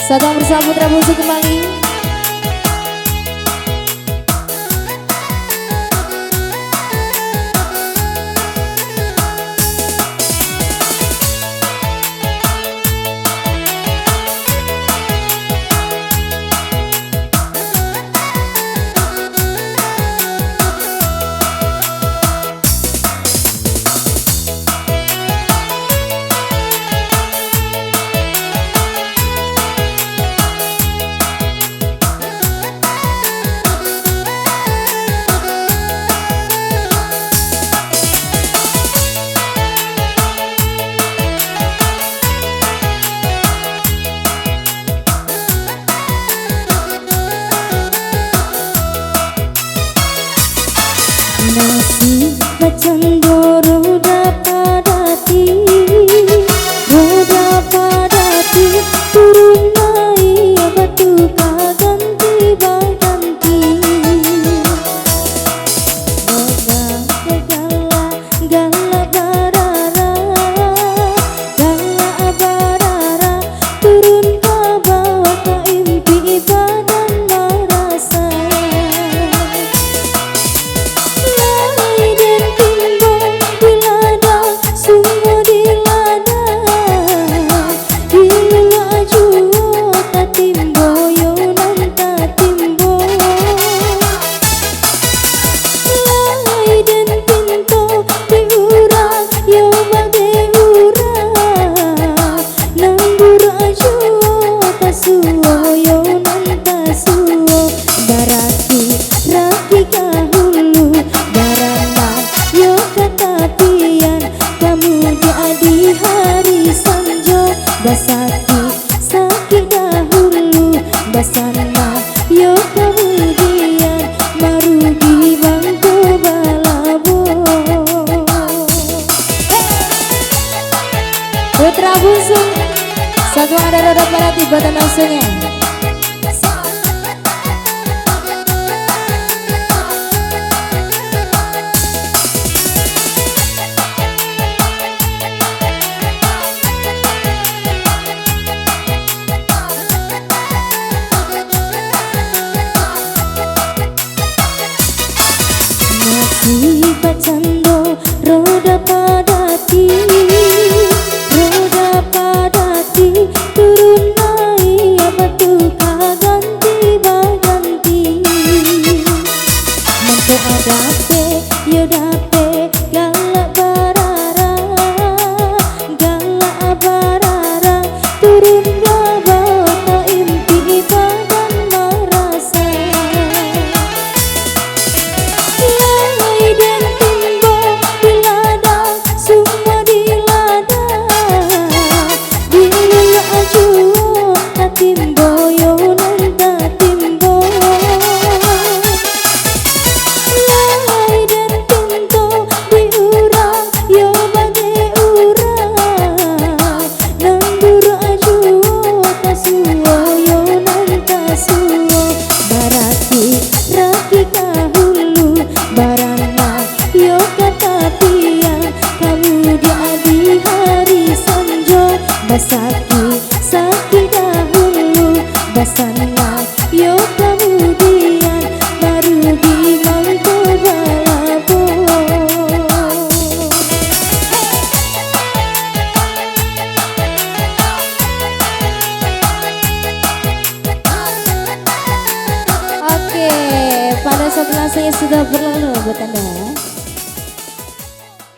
Satu bersama Putra Bungsu kembali. Nasi bacang roda padati, turun naik batu ganti baganti. Roda gala barara, turun ke bawah ke impi badan merasa. Sakit dahulu, basana yo kemudian marugi bangku balabo. Putra Bungsu, satu ada roda pada tiba langsungnya. Nasi bacando roda padati, turun naik batu ganti baganti. Mampu adape yo dape galak barara, turun bawah ke impi badan merasa. Sakit dahulu, basana yo kemudian marugi mangko balabo. Oke, pada saat langsungnya sudah berlalu buat Anda.